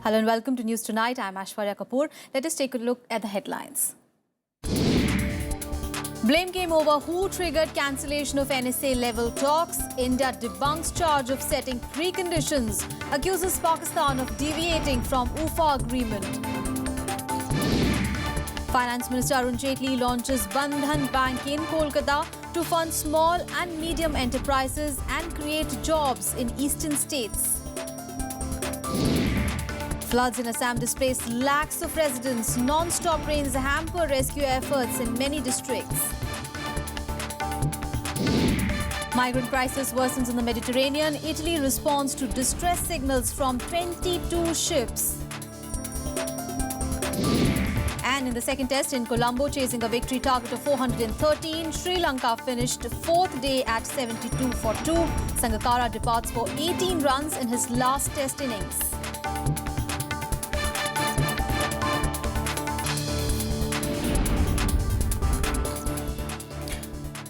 Hello and welcome to News Tonight. I'm Aishwarya Kapoor. Let us take a look at the headlines. Blame game over who triggered cancellation of NSA level talks. India debunks charge of setting preconditions. Accuses Pakistan of deviating from UFA agreement. Finance Minister Arun Jaitley launches Bandhan Bank in Kolkata to fund small and medium enterprises and create jobs in eastern states. Floods in Assam displaced lakhs of residents. Non-stop rains hamper rescue efforts in many districts. Migrant crisis worsens in the Mediterranean. Italy responds to distress signals from 22 ships. And in the second test in Colombo, chasing a victory target of 413, Sri Lanka finished fourth day at 72 for 2. Sangakkara departs for 18 runs in his last test innings.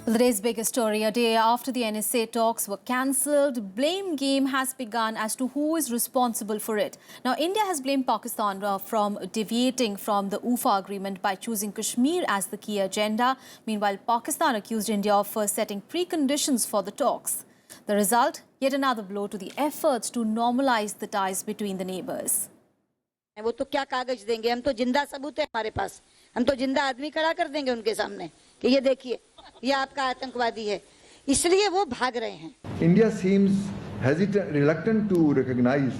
The day's biggest story, a day after the NSA talks were cancelled, blame game has begun as to who is responsible for it. Now, India has blamed Pakistan from deviating from the UFA agreement by choosing Kashmir as the key agenda. Meanwhile, Pakistan accused India of setting preconditions for the talks. The result, yet another blow to the efforts to normalize the ties between the neighbours. वो तो क्या कागज देंगे, हम तो जिंदा सबूत है हमारे पास, हम तो जिंदा आदमी खड़ा कर देंगे उनके सामने कि ये देखिए ये आपका आतंकवादी है, इसलिए वो भाग रहे हैं. India seems reluctant to recognize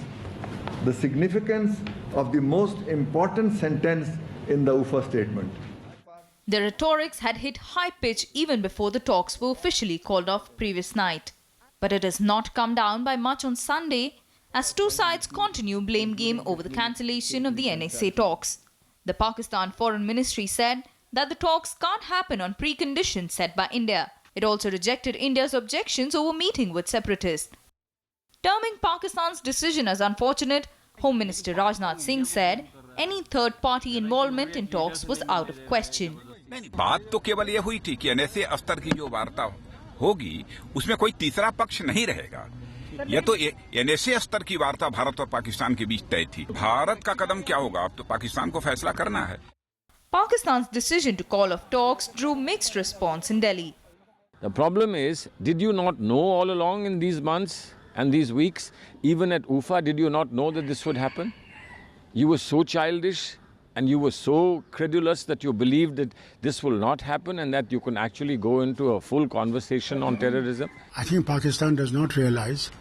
the significance of the most important sentence in the UFA statement. The rhetorics had hit high pitch even before the talks were officially called off previous night. But it has not come down by much on Sunday, as two sides continue blame game over the cancellation of the NSA talks. The Pakistan Foreign Ministry said that the talks can't happen on preconditions set by India. It also rejected India's objections over meeting with separatists. Terming Pakistan's decision as unfortunate, Home Minister Rajnath Singh said any third-party involvement in talks was out of question. बात तो केवल ये हुई थी कि NSA स्तर की जो वार्ता होगी उसमें कोई तीसरा पक्ष नहीं रहेगा. यह तो NSA स्तर की वार्ता भारत और पाकिस्तान के बीच तय थी. भारत का कदम क्या होगा, अब तो पाकिस्तान को फैसला करना है. Pakistan's decision to call off talks drew mixed response in Delhi. The problem is, did you not know all along in these months and these weeks, even at UFA, did you not know that this would happen? You were so childish and you were so credulous that you believed that this will not happen and that you can actually go into a full conversation on terrorism. I think Pakistan does not realize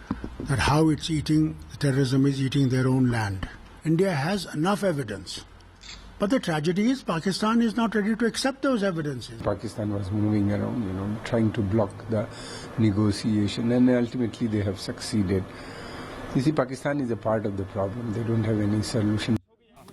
that how it's eating, terrorism is eating their own land. India has enough evidence. But the tragedy is Pakistan is not ready to accept those evidences. Pakistan was moving around, trying to block the negotiation, and ultimately they have succeeded. You see, Pakistan is a part of the problem. They don't have any solution.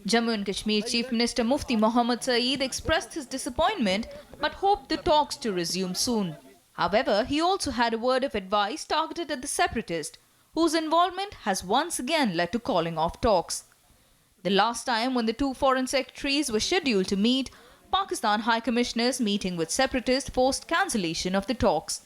Jammu and Kashmir Chief Minister Mufti Mohammad Saeed expressed his disappointment but hoped the talks to resume soon. However, he also had a word of advice targeted at the separatists, whose involvement has once again led to calling off talks. The last time when the two foreign secretaries were scheduled to meet, Pakistan High Commissioners meeting with separatists forced cancellation of the talks.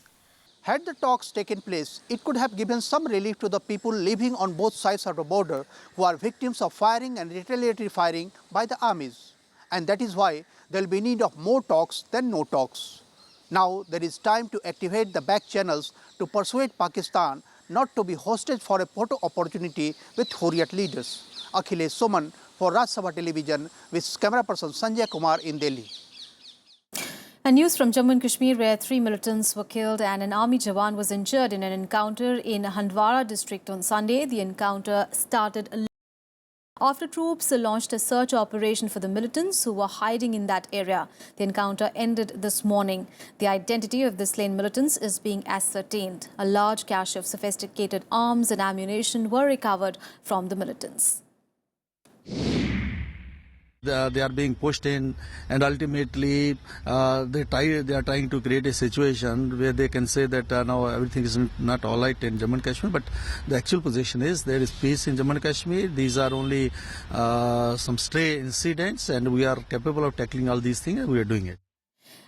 Had the talks taken place, it could have given some relief to the people living on both sides of the border who are victims of firing and retaliatory firing by the armies. And that is why there will be need of more talks than no talks. Now there is time to activate the back channels to persuade Pakistan not to be hostage for a photo opportunity with Hurriyat leaders. Akhilesh Soman for Rajya Sabha television with camera person Sanjay Kumar in Delhi. And news from Jammu and Kashmir, where 3 militants were killed and an army jawan was injured in an encounter in Handwara district on Sunday. The encounter started after troops launched a search operation for the militants who were hiding in that area. The encounter ended this morning. The identity of the slain militants is being ascertained. A large cache of sophisticated arms and ammunition were recovered from the militants. They are being pushed in, and ultimately they are trying to create a situation where they can say that now everything is not all right in Jammu and Kashmir, but the actual position is there is peace in Jammu and Kashmir. These are only some stray incidents, and we are capable of tackling all these things, and we are doing it.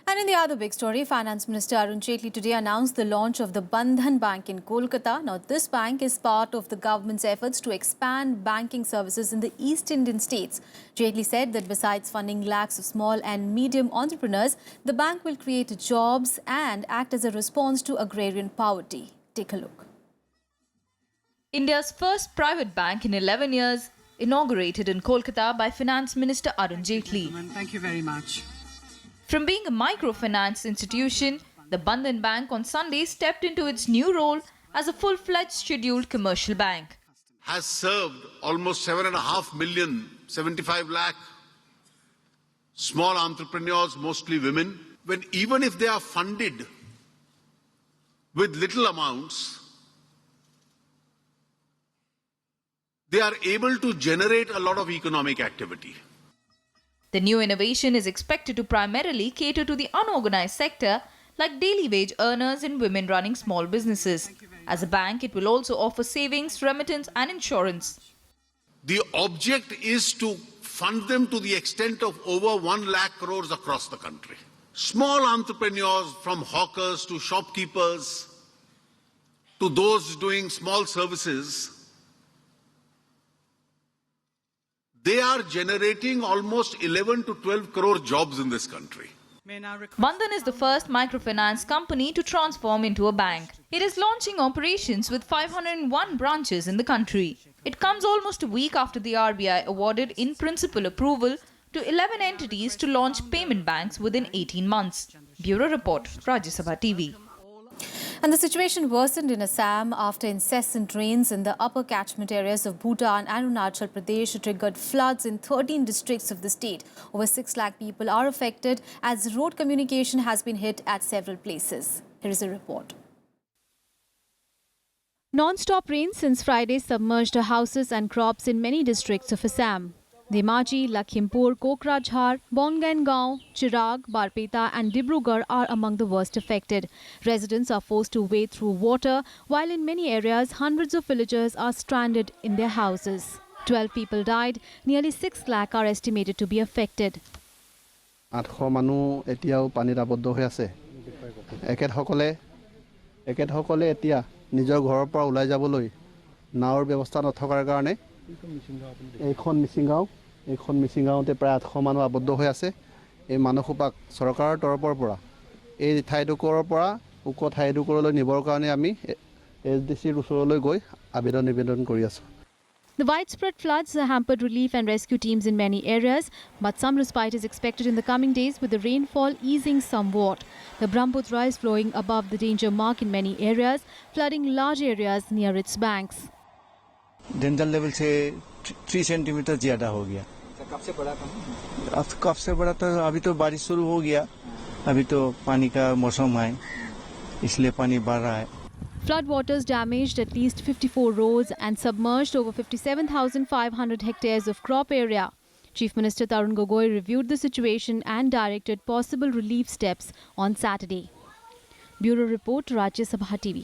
And in the other big story, Finance Minister Arun Jaitley today announced the launch of the Bandhan Bank in Kolkata. Now, this bank is part of the government's efforts to expand banking services in the East Indian states. Jaitley said that besides funding lakhs of small and medium entrepreneurs, the bank will create jobs and act as a response to agrarian poverty. Take a look. India's first private bank in 11 years, inaugurated in Kolkata by Finance Minister Arun Jaitley. Thank you very much. From being a microfinance institution, the Bandhan Bank on Sunday stepped into its new role as a full-fledged scheduled commercial bank. Has served almost 7.5 million, 75 lakh small entrepreneurs, mostly women. When even if they are funded with little amounts, they are able to generate a lot of economic activity. The new innovation is expected to primarily cater to the unorganized sector like daily wage earners and women running small businesses. As a bank, it will also offer savings, remittance and insurance. The object is to fund them to the extent of over 1 lakh crores across the country. Small entrepreneurs, from hawkers to shopkeepers to those doing small services, they are generating almost 11 to 12 crore jobs in this country. Bandhan is the first microfinance company to transform into a bank. It is launching operations with 501 branches in the country. It comes almost a week after the RBI awarded in-principle approval to 11 entities to launch payment banks within 18 months. Bureau Report, Rajya Sabha TV. And the situation worsened in Assam after incessant rains in the upper catchment areas of Bhutan and Arunachal Pradesh triggered floods in 13 districts of the state. Over 6 lakh people are affected as road communication has been hit at several places. Here is a report. Non-stop rain since Friday submerged houses and crops in many districts of Assam. Dhemaji, Lakhimpur, Kokrajhar, Bongaon, Chirag, Barpeta and Dibrugarh are among the worst affected. Residents are forced to wade through water, while in many areas hundreds of villagers are stranded in their houses. 12 people died, nearly 6 lakh are estimated to be affected. 800 মানুহ এতিয়াও পানীত আবদ্ধ হৈ আছে একেসকলে এতিয়া নিজৰ ঘৰৰ পৰা ওলাই যাবলৈ নাওৰ ব্যৱস্থা নথকাৰ কাৰণে এইখন মিচিংগাঁওতে প্ৰায় 800 মানুহ আবদ্ধ হৈ আছে এই মানুহসোপাক চৰকাৰৰ তৰফৰ পৰা এই ঠাইডোখৰৰ পৰা উক ঠাইডোখৰলৈ নিবৰ কাৰণে আমি এছডিচিৰ ওচৰলৈ গৈ নিবেদন কৰি আছো. The widespread floods hampered relief and rescue teams in many areas, but some respite is expected in the coming days with the rainfall easing somewhat. The Brahmaputra is flowing above the danger mark in many areas, flooding large areas near its banks. Danger level से 3 centimetre ज्यादा हो गया. कब से बड़ा तो अभी तो बारिश शुरू हो गया, अभी तो पानी का मौसम है इसलिए पानी बढ़ रहा है. Floodwaters damaged at least 54 roads and submerged over 57,500 hectares of crop area. Chief Minister Tarun Gogoi reviewed the situation and directed possible relief steps on Saturday. Bureau Report, Rajya Sabha TV.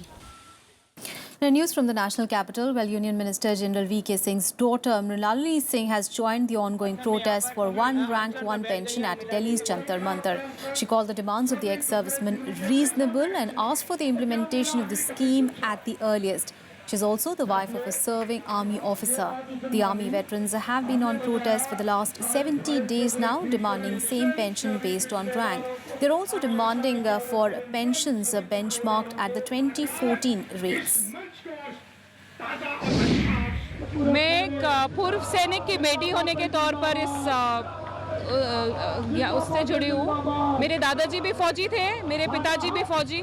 Now, news from the national capital, where Union Minister General V.K. Singh's daughter Mrinalini Singh has joined the ongoing protest for one rank, one pension at Delhi's Jantar Mantar. She called the demands of the ex-servicemen reasonable and asked for the implementation of the scheme at the earliest. She is also the wife of a serving army officer. The army veterans have been on protest for the last 70 days now, demanding same pension based on rank. They are also demanding for pensions benchmarked at the 2014 rates. मैं एक पूर्व सैनिक की बेटी होने के तौर पर उससे जुड़ी हूँ. मेरे दादाजी भी फौजी थे, मेरे पिताजी भी फौजी,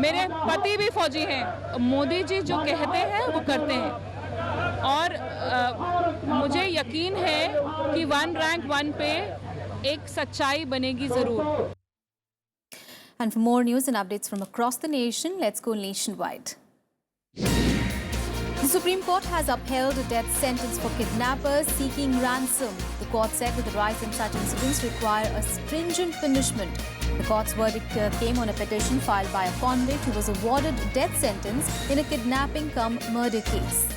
मेरे पति भी फौजी हैं. मोदी जी जो कहते हैं वो करते हैं और मुझे यकीन है कि वन रैंक वन पे एक सच्चाई बनेगी जरूर. And for more news and updates from across the nation, let's go nationwide. The Supreme Court has upheld a death sentence for kidnappers seeking ransom. The court said that the rise in such incidents require a stringent punishment. The court's verdict came on a petition filed by a convict who was awarded a death sentence in a kidnapping-cum-murder case.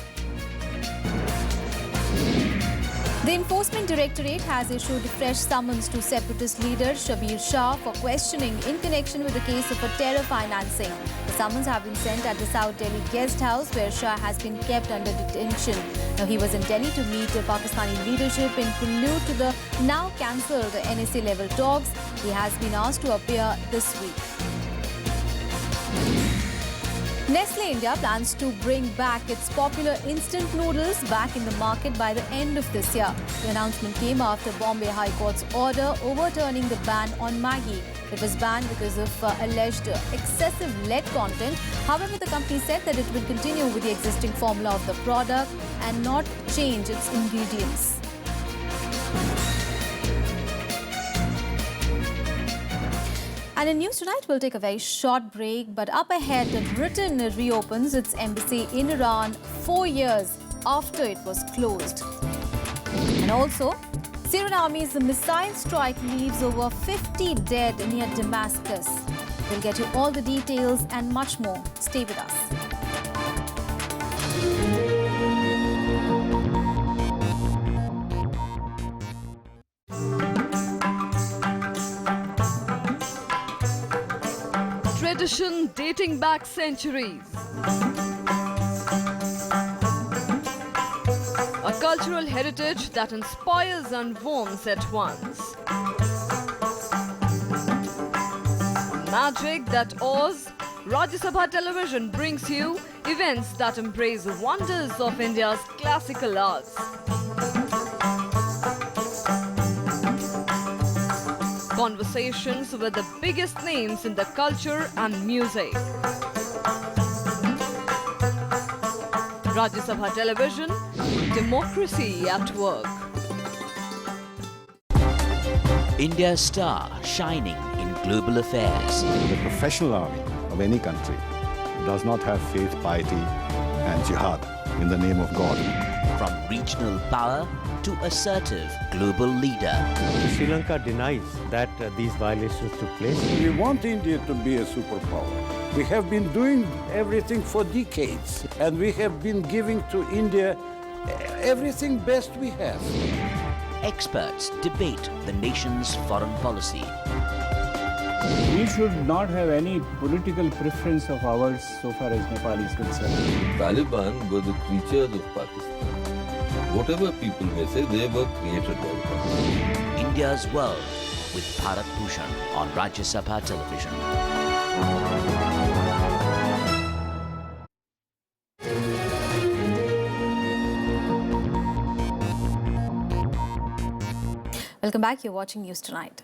The Enforcement Directorate has issued fresh summons to separatist leader Shabir Shah for questioning in connection with the case of terror financing. The summons have been sent at the South Delhi guest house where Shah has been kept under detention. Now, he was in Delhi to meet the Pakistani leadership in prelude to the now cancelled NSA level talks. He has been asked to appear this week. Nestle India plans to bring back its popular instant noodles back in the market by the end of this year. The announcement came after Bombay High Court's order overturning the ban on Maggi. It was banned because of alleged excessive lead content. However, the company said that it will continue with the existing formula of the product and not change its ingredients. And in news tonight, we'll take a very short break. But up ahead, Britain reopens its embassy in Iran 4 years after it was closed. And also, Syrian army's missile strike leaves over 50 dead near Damascus. We'll get you all the details and much more. Stay with us. Tradition dating back centuries. A cultural heritage that inspires and warms at once. Magic that awes. Rajya Sabha television brings you events that embrace the wonders of India's classical arts. Conversations with the biggest names in the culture and music. Rajya Sabha television, democracy at work. India's star shining in global affairs. The professional army of any country does not have faith, piety and jihad in the name of God. From regional power to assertive global leader. Sri Lanka denies that these violations took place. We want India to be a superpower. We have been doing everything for decades, and we have been giving to India everything best we have. Experts debate the nation's foreign policy. We should not have any political preference of ours so far as Nepal is concerned. Taliban were the creatures of Pakistan. Whatever people may say, they were created by Pakistan. India's World with Bharat Bhushan on Rajya Sabha television. Welcome back. You're watching News Tonight.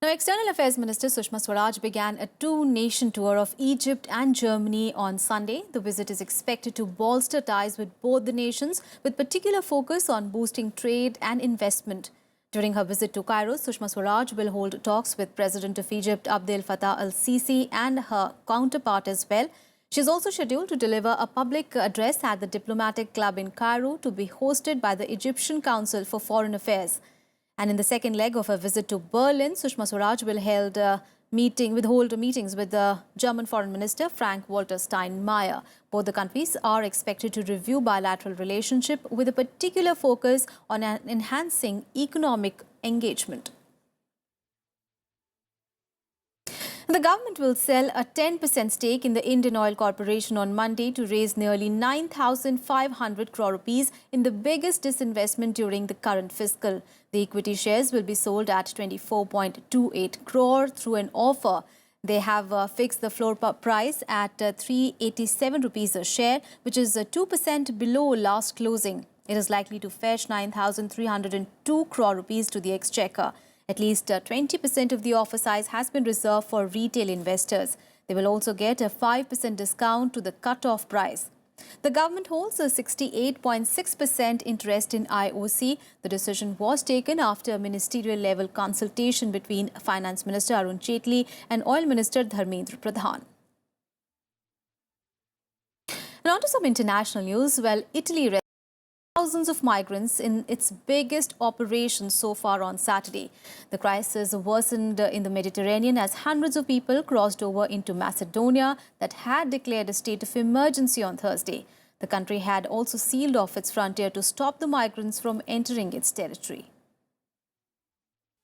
Now, External Affairs Minister Sushma Swaraj began a two-nation tour of Egypt and Germany on Sunday. The visit is expected to bolster ties with both the nations, with particular focus on boosting trade and investment. During her visit to Cairo, Sushma Swaraj will hold talks with President of Egypt Abdel Fattah al-Sisi and her counterpart as well. She is also scheduled to deliver a public address at the Diplomatic Club in Cairo to be hosted by the Egyptian Council for Foreign Affairs. And in the second leg of her visit to Berlin, Sushma Swaraj will hold meetings with the German Foreign Minister Frank-Walter Steinmeier. Both the countries are expected to review bilateral relationship with a particular focus on enhancing economic engagement. The government will sell a 10% stake in the Indian Oil Corporation on Monday to raise nearly 9,500 crore rupees in the biggest disinvestment during the current fiscal. The equity shares will be sold at 24.28 crore through an offer. They have fixed the floor price at 387 rupees a share, which is 2% below last closing. It is likely to fetch 9,302 crore rupees to the exchequer. At least 20% of the offer size has been reserved for retail investors. They will also get a 5% discount to the cut-off price. The government holds a 68.6% interest in IOC. The decision was taken after a ministerial-level consultation between Finance Minister Arun Jaitley and Oil Minister Dharmendra Pradhan. And on to some international news. Well, Italy rescued thousands of migrants in its biggest operation so far on Saturday. The crisis worsened in the Mediterranean as hundreds of people crossed over into Macedonia that had declared a state of emergency on Thursday. The country had also sealed off its frontier to stop the migrants from entering its territory.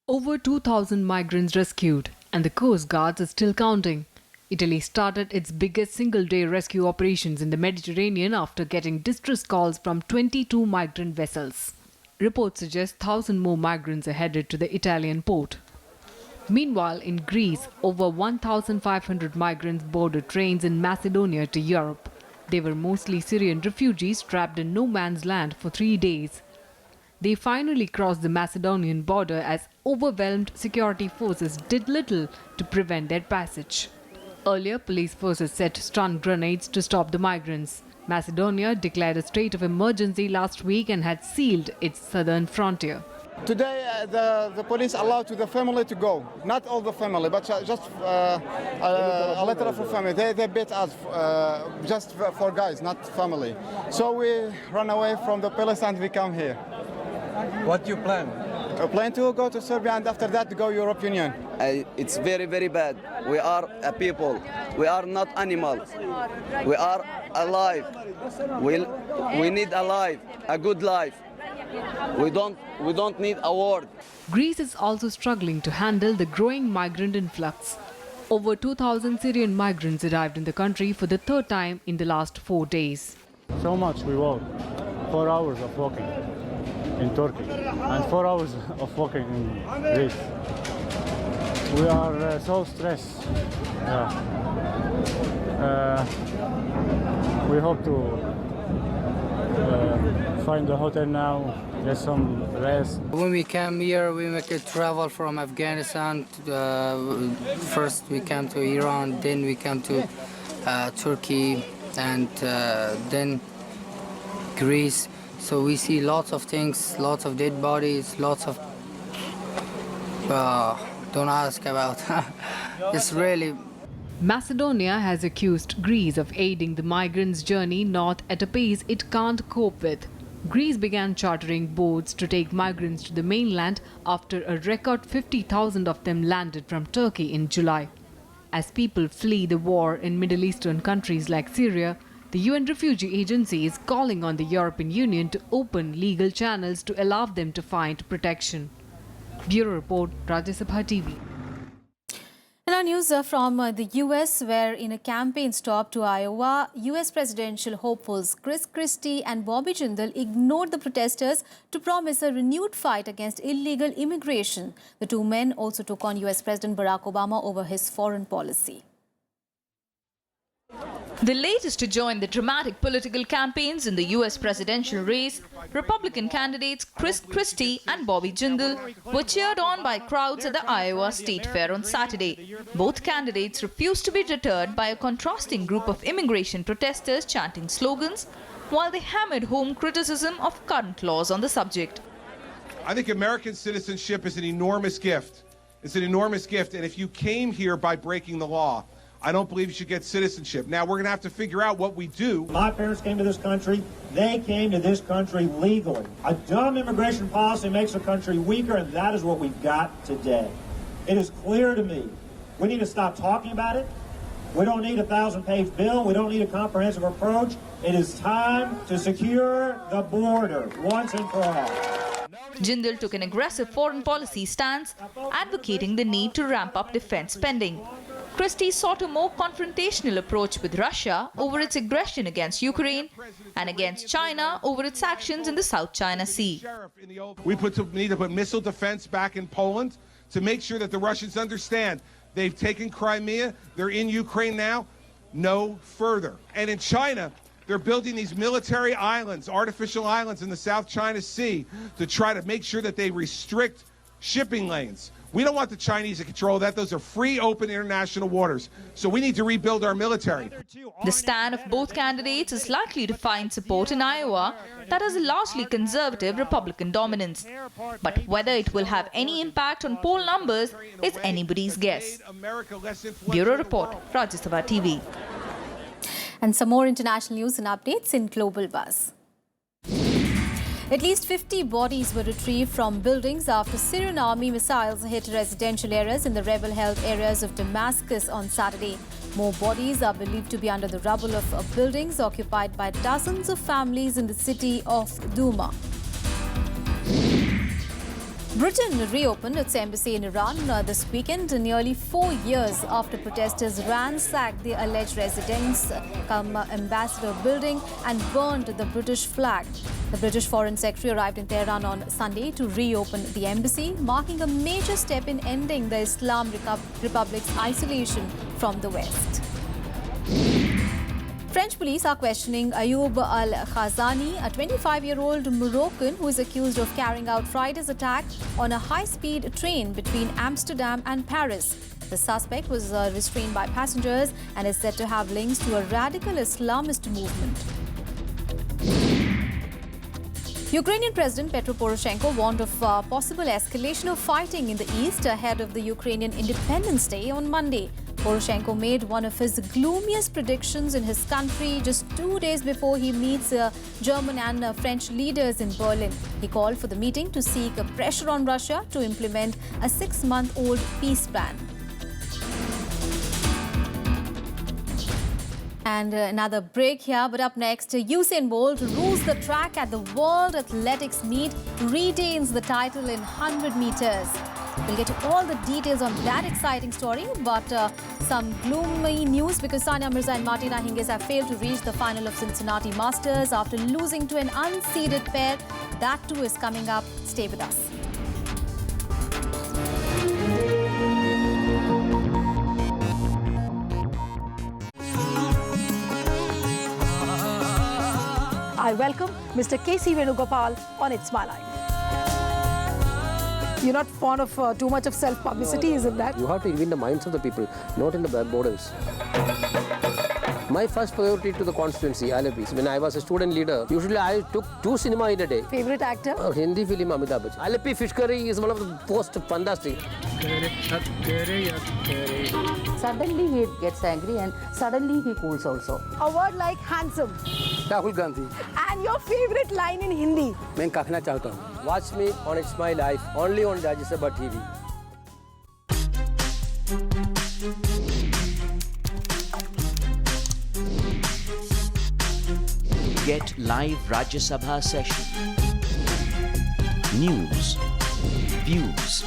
Over 2,000 migrants rescued, and the Coast Guards are still counting. Italy started its biggest single-day rescue operations in the Mediterranean after getting distress calls from 22 migrant vessels. Reports suggest 1,000 more migrants are headed to the Italian port. Meanwhile, in Greece, over 1,500 migrants boarded trains in Macedonia to Europe. They were mostly Syrian refugees trapped in no man's land for 3 days. They finally crossed the Macedonian border as overwhelmed security forces did little to prevent their passage. Earlier, police forces set stun grenades to stop the migrants. Macedonia declared a state of emergency last week and had sealed its southern frontier. Today, the police allowed to the family to go. Not all the family, but just a letter of family. They beat us just for guys, not family. So we run away from the police and we come here. What do you plan? We plan to go to Serbia and after that to go European Union. It's very, very bad. We are a people. We are not animals. We are alive. We need a life, a good life. We don't need a war. Greece is also struggling to handle the growing migrant influx. Over 2,000 Syrian migrants arrived in the country for the third time in the last 4 days. So much we walk. 4 hours of walking in Turkey and 4 hours of walking in Greece. We are so stressed. We hope to find a hotel now, get some rest. When we came here, we make a travel from Afghanistan. First we came to Iran, then we came to Turkey, and then Greece. So we see lots of things, lots of dead bodies, lots of... don't ask about. It's really... Macedonia has accused Greece of aiding the migrants' journey north at a pace it can't cope with. Greece began chartering boats to take migrants to the mainland after a record 50,000 of them landed from Turkey in July. As people flee the war in Middle Eastern countries like Syria, the UN Refugee Agency is calling on the European Union to open legal channels to allow them to find protection. Bureau Report, Rajya Sabha TV. Now news from the US, where in a campaign stop to Iowa, US presidential hopefuls Chris Christie and Bobby Jindal ignored the protesters to promise a renewed fight against illegal immigration. The two men also took on US President Barack Obama over his foreign policy. The latest to join the dramatic political campaigns in the US presidential race, Republican candidates Chris Christie and Bobby Jindal were cheered on by crowds at the Iowa State Fair on Saturday. Both candidates refused to be deterred by a contrasting group of immigration protesters chanting slogans, while they hammered home criticism of current laws on the subject. I think American citizenship is an enormous gift. It's an enormous gift, and if you came here by breaking the law, I don't believe you should get citizenship. Now, we're going to have to figure out what we do. My parents came to this country. They came to this country legally. A dumb immigration policy makes a country weaker, and that is what we've got today. It is clear to me. We need to stop talking about it. We don't need a 1,000-page bill. We don't need a comprehensive approach. It is time to secure the border once and for all. Jindal took an aggressive foreign policy stance, advocating the need to ramp up defense spending. Christie sought a more confrontational approach with Russia over its aggression against Ukraine and against China over its actions in the South China Sea. We need to put missile defense back in Poland to make sure that the Russians understand they've taken Crimea, they're in Ukraine now, no further. And in China, they're building these military islands, artificial islands in the South China Sea to try to make sure that they restrict shipping lanes. We don't want the Chinese to control that. Those are free, open international waters. So we need to rebuild our military. The stand of both candidates is likely to find support in Iowa that has a largely conservative Republican dominance. But whether it will have any impact on poll numbers is anybody's guess. Bureau Report, Rajya Sabha TV. And some more international news and updates in Global Buzz. At least 50 bodies were retrieved from buildings after Syrian army missiles hit residential areas in the rebel-held areas of Damascus on Saturday. More bodies are believed to be under the rubble of buildings occupied by dozens of families in the city of Douma. Britain reopened its embassy in Iran this weekend, nearly 4 years after protesters ransacked the alleged residence ambassador building and burned the British flag. The British Foreign Secretary arrived in Tehran on Sunday to reopen the embassy, marking a major step in ending the Islam Republic's isolation from the West. French police are questioning Ayoub Al-Khazani, a 25-year-old Moroccan who is accused of carrying out Friday's attack on a high-speed train between Amsterdam and Paris. The suspect was restrained by passengers and is said to have links to a radical Islamist movement. Ukrainian President Petro Poroshenko warned of possible escalation of fighting in the east ahead of the Ukrainian Independence Day on Monday. Poroshenko made one of his gloomiest predictions in his country just 2 days before he meets German and French leaders in Berlin. He called for the meeting to seek pressure on Russia to implement a 6-month-old peace plan. And another break here, but up next, Usain Bolt rules the track at the World Athletics Meet, retains the title in 100 meters. We'll get to all the details on that exciting story, but some gloomy news because Sania Mirza and Martina Hingis have failed to reach the final of Cincinnati Masters after losing to an unseeded pair. That too is coming up. Stay with us. I welcome Mr. K.C. Venugopal on It's My Life. You're not fond of too much of self-publicity, isn't that? You have to win the minds of the people, not in the borders. My first priority to the constituency, Alapi. When I was a student leader, usually I took 2 cinema in a day. Favorite actor? Hindi film, Amitabh Bachchan. Alapi fish curry is one of the most fantastic. Suddenly he gets angry and suddenly he cools also. A word like handsome. Rahul Gandhi. And your favorite line in Hindi? मैं कहना चाहता हूँ. Watch me on It's My Life, only on Rajya Sabha TV. Get live Rajya Sabha session. News, views,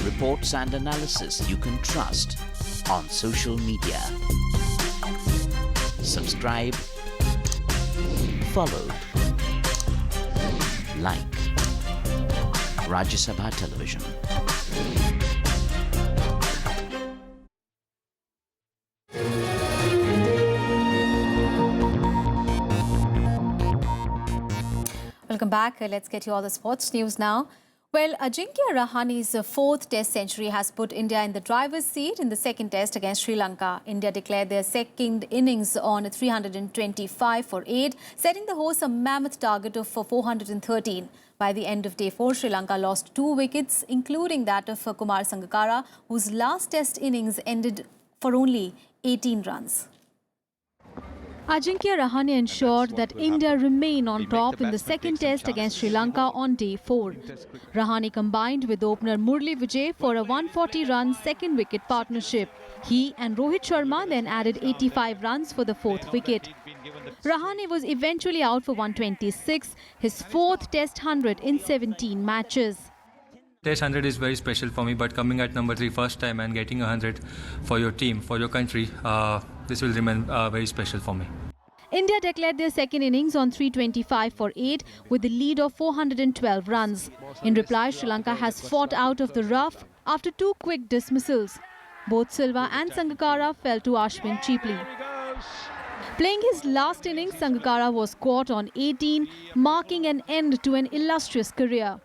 reports and analysis you can trust on social media. Subscribe, follow, like Rajya Sabha Television. Welcome back. Let's get you all the sports news now. Well, Ajinkya Rahani's 4th Test century has put India in the driver's seat in the second Test against Sri Lanka. India declared their second innings on 325 for 8, setting the hosts a mammoth target of 413. By the end of day 4, Sri Lanka lost 2 wickets, including that of Kumar Sangakkara, whose last Test innings ended for only 18 runs. Ajinkya Rahane ensured that India remain on top in the second Test against Sri Lanka on day 4. Rahane combined with opener Murli Vijay for a 140-run second wicket partnership. He and Rohit Sharma then added 85 runs for the 4th wicket. Rahane was eventually out for 126, his 4th Test 100 in 17 matches. Test 100 is very special for me, but coming at number 3 first time and getting 100 for your team, for your country, this will remain very special for me. India declared their second innings on 325 for 8 with a lead of 412 runs. In reply, Sri Lanka has fought out of the rough after 2 quick dismissals. Both Silva and Sangakkara fell to Ashwin cheaply. Playing his last innings, Sangakkara was caught on 18, marking an end to an illustrious career.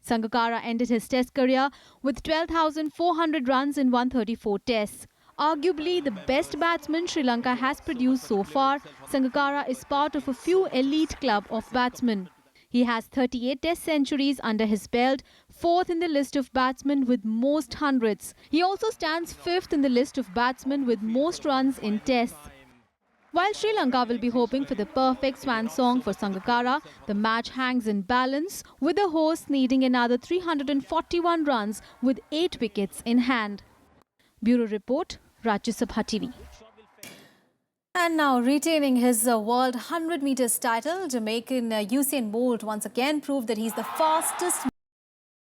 Sangakkara ended his Test career with 12,400 runs in 134 Tests. Arguably the best batsman Sri Lanka has produced so far, Sangakkara is part of a few elite club of batsmen. He has 38 Test centuries under his belt, 4th in the list of batsmen with most hundreds. He also stands 5th in the list of batsmen with most runs in Tests. While Sri Lanka will be hoping for the perfect swan song for Sangakkara, the match hangs in balance, with the hosts needing another 341 runs with 8 wickets in hand. Bureau Report, Rajya Sabha TV. And now, retaining his World 100 meters title, Jamaican Usain Bolt once again proved that he's the fastest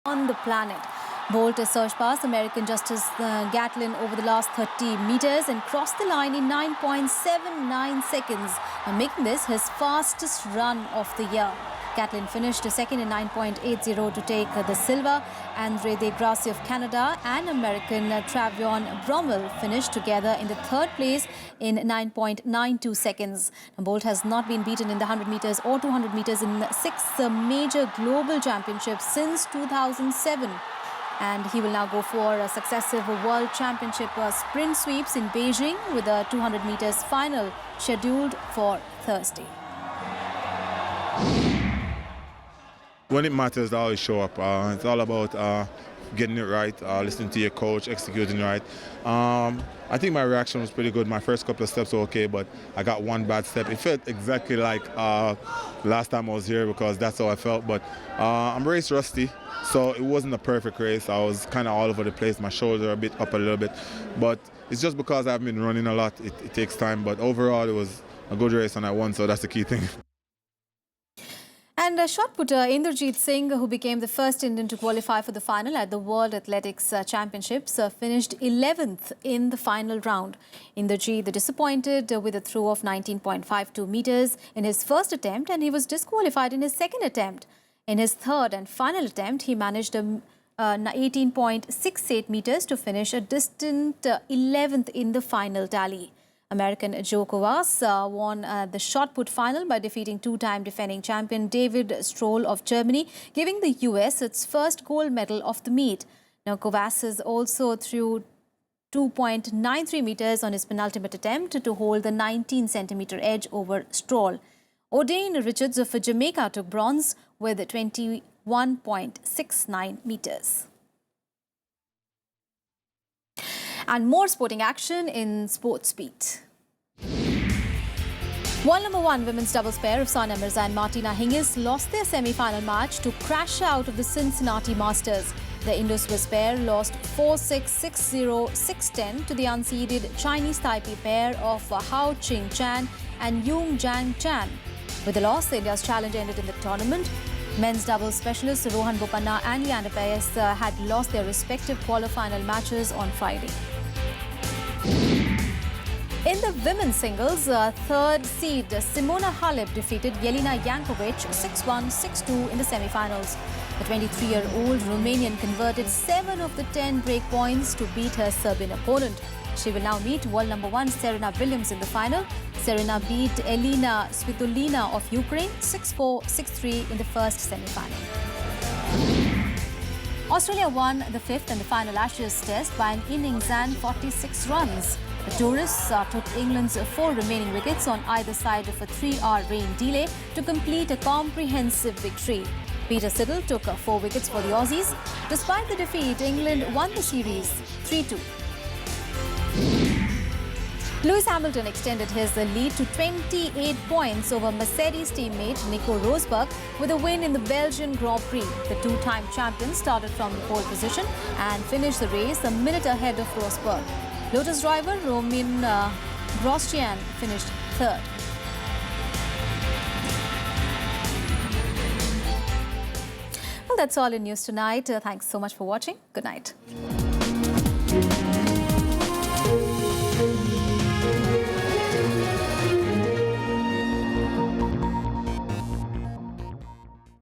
on the planet. Bolt surged past American Justice Gatlin over the last 30 meters and crossed the line in 9.79 seconds, making this his fastest run of the year. Gatlin finished second in 9.80 to take the silver. Andre De Grasse of Canada and American Travion Brommel finished together in the third place in 9.92 seconds. Bolt has not been beaten in the 100 meters or 200 meters in 6 major global championships since 2007. And he will now go for successive World Championship sprint sweeps in Beijing, with the 200 meters final scheduled for Thursday. When it matters, they always show up. It's all about getting it right, listening to your coach, executing right. I think my reaction was pretty good. My first couple of steps were okay, but I got one bad step. It felt exactly like last time I was here, because that's how I felt. But I'm race rusty, so it wasn't a perfect race. I was kind of all over the place. My shoulders are a bit up a little bit. But it's just because I've been running a lot. It takes time. But overall, it was a good race and I won, so that's the key thing. And shot putter Inderjeet Singh, who became the first Indian to qualify for the final at the World Athletics Championships, finished 11th in the final round. Inderjeet disappointed with a throw of 19.52 meters in his first attempt, and he was disqualified in his second attempt. In his third and final attempt, he managed 18.68 meters to finish a distant 11th in the final tally. American Joe Kovas won the shot put final by defeating two-time defending champion David Stroll of Germany, giving the US its first gold medal of the meet. Now, Kovas also threw 2.93 meters on his penultimate attempt to hold the 19-centimeter edge over Stroll. O'Dane Richards of Jamaica took bronze with 21.69 meters. And more sporting action in Sports Beat. World number 1 women's doubles pair of Sonia Mirza and Martina Hingis lost their semi-final match to crash out of the Cincinnati Masters. The Indo-Swiss pair lost 4-6, 6-0, 6-10 to the unseeded Chinese Taipei pair of Hao Ching Chan and Yung Jang Chan. With the loss, India's challenge ended in the tournament. Men's doubles specialists Rohan Bopanna and Leander Paes had lost their respective quarter-final matches on Friday. In the women's singles, third seed Simona Halep defeated Jelena Jankovic 6-1, 6-2 in the semi-finals. The 23-year-old Romanian converted 7 of the 10 break points to beat her Serbian opponent. She will now meet world number 1 Serena Williams in the final. Serena beat Elina Svitolina of Ukraine 6-4, 6-3 in the first semi-final. Australia won the 5th and the final Ashes test by an innings and 46 runs. The tourists took England's 4 remaining wickets on either side of a 3-hour rain delay to complete a comprehensive victory. Peter Siddle took 4 wickets for the Aussies. Despite the defeat, England won the series 3-2. Lewis Hamilton extended his lead to 28 points over Mercedes teammate Nico Rosberg with a win in the Belgian Grand Prix. The two-time champion started from the pole position and finished the race a minute ahead of Rosberg. Lotus driver Romain Grosjean finished third. Well, that's all in news tonight. Thanks so much for watching. Good night.